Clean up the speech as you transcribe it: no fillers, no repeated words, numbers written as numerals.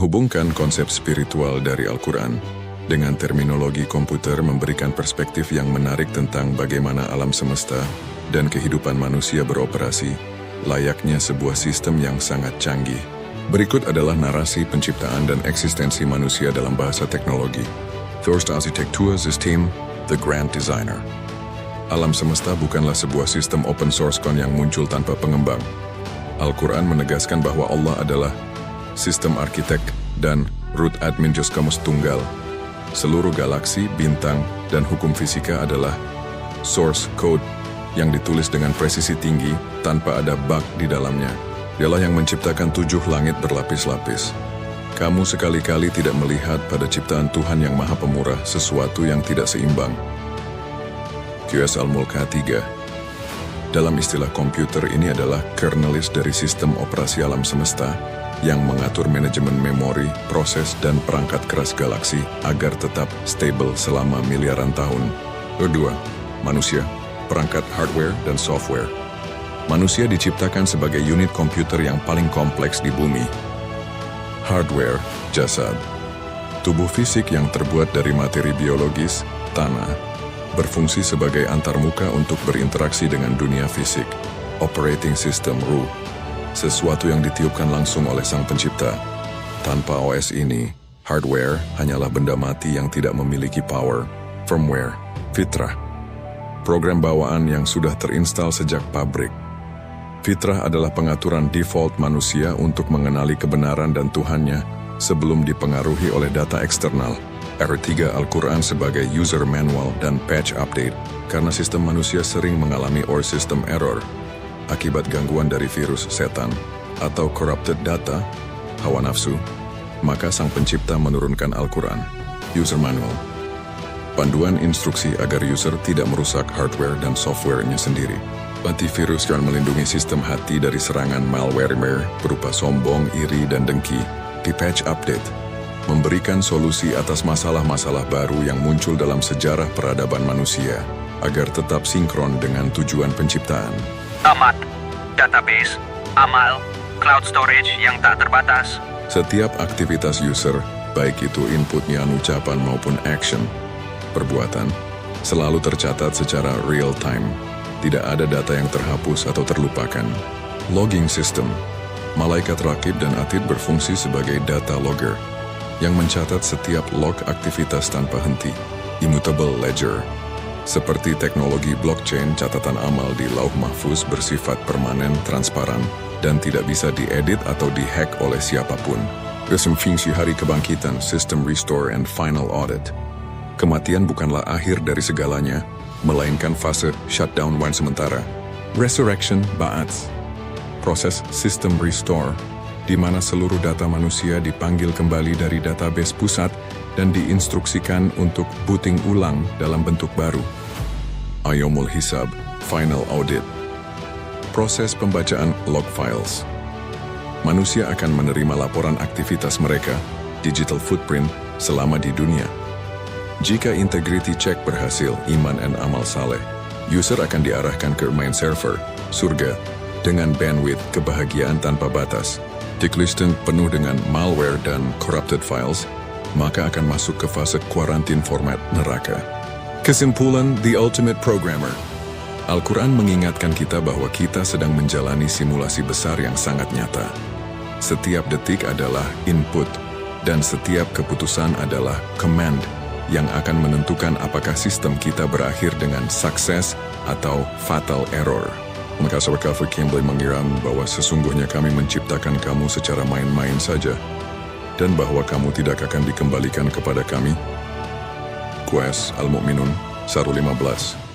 Menghubungkan konsep spiritual dari Al-Quran dengan terminologi komputer memberikan perspektif yang menarik tentang bagaimana alam semesta dan kehidupan manusia beroperasi, layaknya sebuah sistem yang sangat canggih. Berikut adalah narasi penciptaan dan eksistensi manusia dalam bahasa teknologi. First Architectursystem, the Grand Designer. Alam semesta bukanlah sebuah sistem open source code yang muncul tanpa pengembang. Al-Quran menegaskan bahwa Allah adalah sistem arsitek dan root admin kamus tunggal. Seluruh galaksi, bintang, dan hukum fisika adalah source code yang ditulis dengan presisi tinggi tanpa ada bug di dalamnya. Dialah yang menciptakan 7 langit berlapis-lapis. Kamu sekali-kali tidak melihat pada ciptaan Tuhan yang Maha Pemurah sesuatu yang tidak seimbang. QS Al-Mulk 3. Dalam istilah komputer, ini adalah kernelis dari sistem operasi alam semesta yang mengatur manajemen memori, proses, dan perangkat keras galaksi agar tetap stable selama miliaran tahun. Kedua, manusia, perangkat hardware dan software. Manusia diciptakan sebagai unit komputer yang paling kompleks di bumi. Hardware, jasad. Tubuh fisik yang terbuat dari materi biologis, tanah, berfungsi sebagai antarmuka untuk berinteraksi dengan dunia fisik. Operating system, ruh. Sesuatu yang ditiupkan langsung oleh sang pencipta. Tanpa OS ini, hardware hanyalah benda mati yang tidak memiliki power. Firmware, fitrah. Program bawaan yang sudah terinstal sejak pabrik. Fitrah adalah pengaturan default manusia untuk mengenali kebenaran dan Tuhannya sebelum dipengaruhi oleh data eksternal. R3 Al-Quran sebagai user manual dan patch update karena sistem manusia sering mengalami or system error akibat gangguan dari virus setan atau corrupted data, hawa nafsu, maka sang pencipta menurunkan Al-Quran, user manual. Panduan instruksi agar user tidak merusak hardware dan softwarenya sendiri. Antivirus yang melindungi sistem hati dari serangan malware berupa sombong, iri, dan dengki. Di patch update, memberikan solusi atas masalah-masalah baru yang muncul dalam sejarah peradaban manusia agar tetap sinkron dengan tujuan penciptaan. Amat, database, amal, cloud storage yang tak terbatas. Setiap aktivitas user, baik itu inputnya ucapan maupun action, perbuatan, selalu tercatat secara real time. Tidak ada data yang terhapus atau terlupakan. Logging system. Malaikat rakib dan atid berfungsi sebagai data logger yang mencatat setiap log aktivitas tanpa henti. Immutable ledger. Seperti teknologi blockchain, catatan amal di lauh mahfuz bersifat permanen, transparan, dan tidak bisa diedit atau dihack oleh siapapun. Fungsi hari kebangkitan, system restore, and final audit. Kematian bukanlah akhir dari segalanya, melainkan fase shutdown one sementara. Resurrection, Ba'ats. Proses system restore, di mana seluruh data manusia dipanggil kembali dari database pusat dan diinstruksikan untuk booting ulang dalam bentuk baru. Ayomul Hisab, final audit. Proses pembacaan log files. Manusia akan menerima laporan aktivitas mereka, digital footprint, selama di dunia. Jika integrity check berhasil, iman dan amal saleh, user akan diarahkan ke main server, surga, dengan bandwidth kebahagiaan tanpa batas. Checklist penuh dengan malware dan corrupted files, maka akan masuk ke fase quarantine format neraka. Kesimpulan, The Ultimate Programmer. Al-Quran mengingatkan kita bahwa kita sedang menjalani simulasi besar yang sangat nyata. Setiap detik adalah input, dan setiap keputusan adalah command, yang akan menentukan apakah sistem kita berakhir dengan sukses atau fatal error. Maka Surah Kimble mengira bahwa sesungguhnya kami menciptakan kamu secara main-main saja, dan bahwa kamu tidak akan dikembalikan kepada kami. QS Al-Mu'minun 1:15.